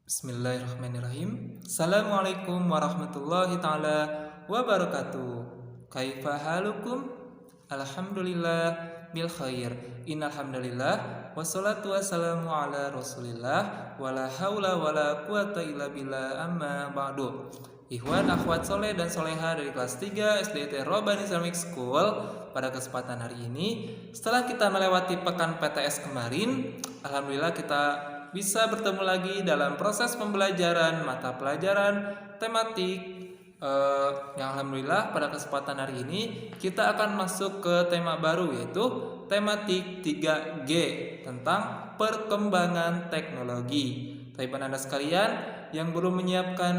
Bismillahirrahmanirrahim. Assalamualaikum warahmatullahi taala wabarakatuh. Kaifa halukum? Alhamdulillah bil khair. Innal hamdalillah wassalatu wassalamu ala Rasulillah wala haula wala quwata illa billah amma ba'du. Ikhwan akhwat soleh dan soleha dari kelas 3 SDT Roban Islamic School, pada kesempatan hari ini setelah kita melewati pekan PTS kemarin, alhamdulillah kita bisa bertemu lagi dalam proses pembelajaran mata pelajaran tematik yang alhamdulillah pada kesempatan hari ini kita akan masuk ke tema baru, yaitu tematik 3G tentang perkembangan teknologi. Tapi Anda sekalian yang belum menyiapkan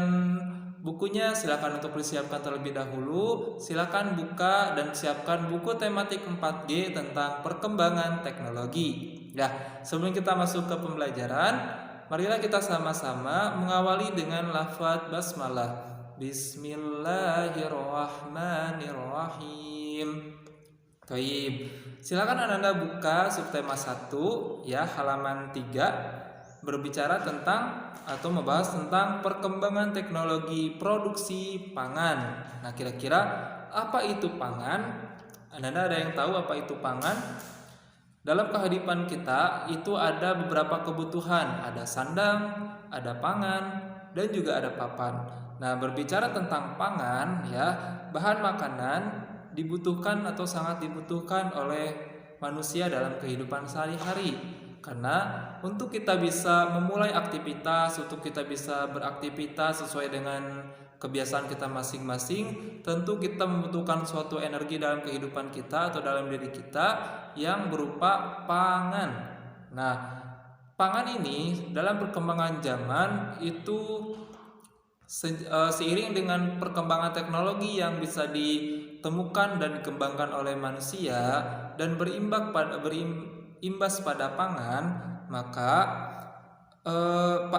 bukunya, silakan untuk disiapkan terlebih dahulu. Silakan buka dan siapkan buku tematik 4G tentang perkembangan teknologi. Ya, sebelum kita masuk ke pembelajaran, marilah kita sama-sama mengawali dengan lafaz basmalah. Bismillahirrahmanirrahim. Baik, silakan Anda buka subtema 1 ya, halaman 3, berbicara tentang atau membahas tentang perkembangan teknologi produksi pangan. Nah, kira-kira apa itu pangan? Anda ada yang tahu apa itu pangan? Dalam kehidupan kita itu ada beberapa kebutuhan, ada sandang, ada pangan, dan juga ada papan. Nah, berbicara tentang pangan ya, bahan makanan dibutuhkan atau sangat dibutuhkan oleh manusia dalam kehidupan sehari-hari. Karena untuk kita bisa memulai aktivitas, untuk kita bisa beraktivitas sesuai dengan kebiasaan kita masing-masing, tentu kita membutuhkan suatu energi dalam kehidupan kita atau dalam diri kita yang berupa pangan. Nah, pangan ini dalam perkembangan zaman itu seiring dengan perkembangan teknologi yang bisa ditemukan dan dikembangkan oleh manusia dan berimbas pada pangan, maka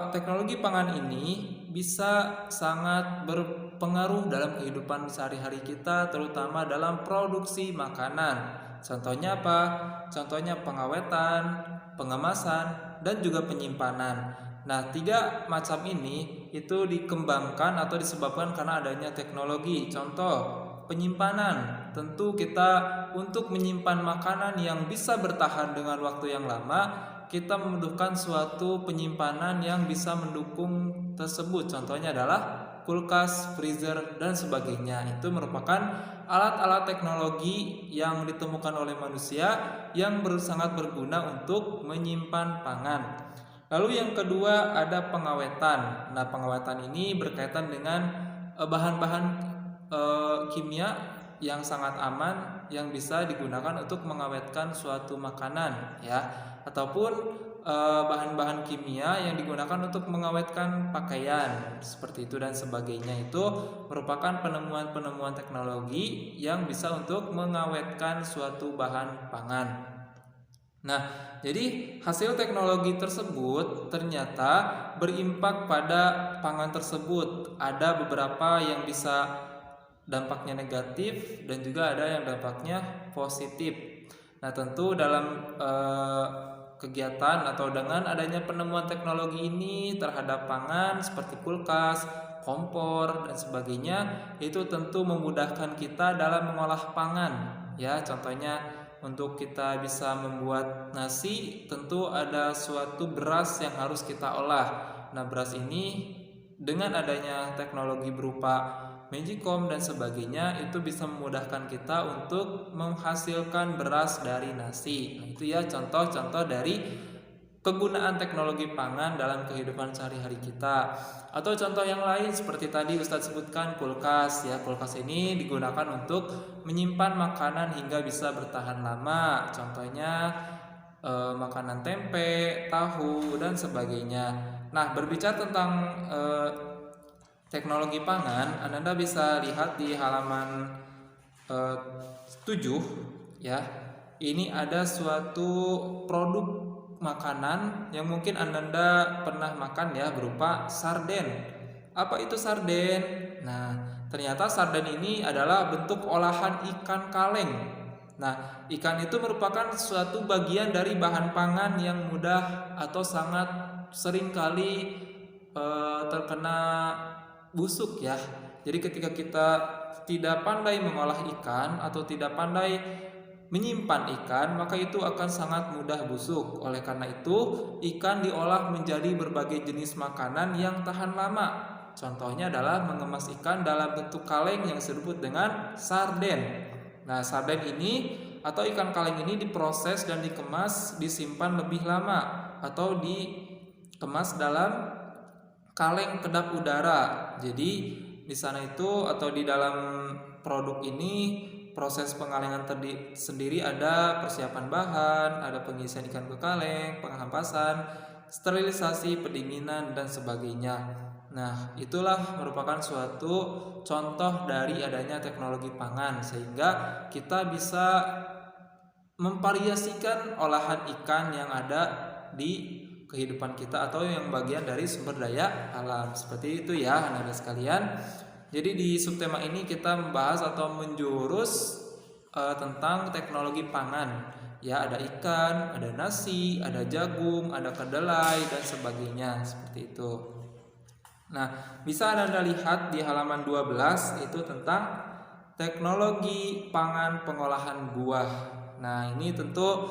teknologi pangan ini bisa sangat berpengaruh dalam kehidupan sehari-hari kita, terutama dalam produksi makanan. Contohnya apa? Contohnya pengawetan, pengemasan, dan juga penyimpanan. Nah, 3 macam ini itu dikembangkan atau disebabkan karena adanya teknologi. Contoh, penyimpanan. Tentu kita untuk menyimpan makanan yang bisa bertahan dengan waktu yang lama, kita membutuhkan suatu penyimpanan yang bisa mendukung tersebut. Contohnya adalah kulkas, freezer, dan sebagainya. Itu merupakan alat-alat teknologi yang ditemukan oleh manusia yang sangat berguna untuk menyimpan pangan. Lalu yang kedua ada pengawetan. Nah, pengawetan ini berkaitan dengan bahan-bahan kimia yang sangat aman yang bisa digunakan untuk mengawetkan suatu makanan ya, ataupun bahan-bahan kimia yang digunakan untuk mengawetkan pakaian seperti itu dan sebagainya. Itu merupakan penemuan-penemuan teknologi yang bisa untuk mengawetkan suatu bahan pangan. Nah, jadi hasil teknologi tersebut ternyata berimpak pada pangan tersebut. Ada beberapa yang bisa dampaknya negatif dan juga ada yang dampaknya positif. Nah, tentu dalam kegiatan atau dengan adanya penemuan teknologi ini terhadap pangan seperti kulkas, kompor, dan sebagainya, itu tentu memudahkan kita dalam mengolah pangan. Ya, contohnya untuk kita bisa membuat nasi, tentu ada suatu beras yang harus kita olah. Nah, beras ini dengan adanya teknologi berupa Magicom dan sebagainya itu bisa memudahkan kita untuk menghasilkan beras dari nasi. Nah, itu ya contoh-contoh dari kegunaan teknologi pangan dalam kehidupan sehari-hari kita. Atau contoh yang lain seperti tadi Ustadz sebutkan kulkas ya. Kulkas ini digunakan untuk menyimpan makanan hingga bisa bertahan lama. Contohnya makanan tempe, tahu, dan sebagainya. Nah, berbicara tentang teknologi pangan, Anda bisa lihat di halaman 7 ya. Ini ada suatu produk makanan yang mungkin Anda pernah makan ya, berupa sarden. Apa itu sarden? Nah, ternyata sarden ini adalah bentuk olahan ikan kaleng. Nah, ikan itu merupakan suatu bagian dari bahan pangan yang mudah atau sangat sering kali terkena busuk ya. Jadi ketika kita tidak pandai mengolah ikan atau tidak pandai menyimpan ikan, maka itu akan sangat mudah busuk. Oleh karena itu, ikan diolah menjadi berbagai jenis makanan yang tahan lama. Contohnya adalah mengemas ikan dalam bentuk kaleng yang disebut dengan sarden. Nah, sarden ini atau ikan kaleng ini diproses dan dikemas, disimpan lebih lama atau dikemas dalam kaleng kedap udara. Jadi di sana itu atau di dalam produk ini proses pengalengan sendiri ada persiapan bahan, ada pengisian ikan ke kaleng, penghampasan, sterilisasi, pendinginan dan sebagainya. Nah, itulah merupakan suatu contoh dari adanya teknologi pangan sehingga kita bisa memvariasikan olahan ikan yang ada di kehidupan kita atau yang bagian dari sumber daya alam. Seperti itu ya anak-anak sekalian. Jadi di subtema ini kita membahas atau menjurus tentang teknologi pangan. Ya, ada ikan, ada nasi, ada jagung, ada kedelai dan sebagainya seperti itu. Nah, bisa Anda lihat di halaman 12 itu tentang teknologi pangan pengolahan buah. Nah, ini tentu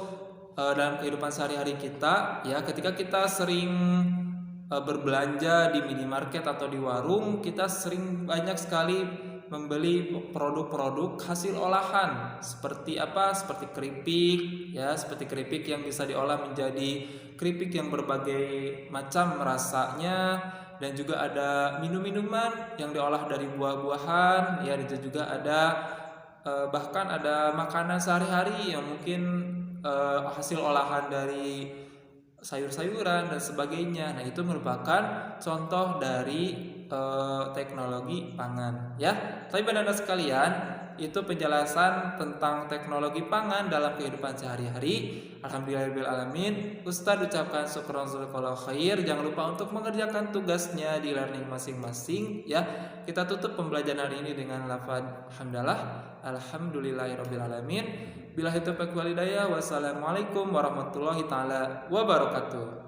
dalam kehidupan sehari-hari kita ya, ketika kita sering berbelanja di minimarket atau di warung, kita sering banyak sekali membeli produk-produk hasil olahan seperti apa? Seperti keripik ya, seperti keripik yang bisa diolah menjadi keripik yang berbagai macam rasanya, dan juga ada minum-minuman yang diolah dari buah-buahan ya, dan juga ada bahkan ada makanan sehari-hari yang mungkin hasil olahan dari sayur-sayuran dan sebagainya. Nah, itu merupakan contoh dari teknologi pangan ya. Tapi pada anak sekalian, itu penjelasan tentang teknologi pangan dalam kehidupan sehari-hari. Alhamdulillahirabbil alamin. Ustadz ucapkan syukran jazakallahu khair. Jangan lupa untuk mengerjakan tugasnya di learning masing-masing ya. Kita tutup pembelajaran hari ini dengan lafaz hamdalah. Alhamdulillahirabbil alamin. Billahi taufiq wal hidayah. Wassalamualaikum warahmatullahi taala wabarakatuh.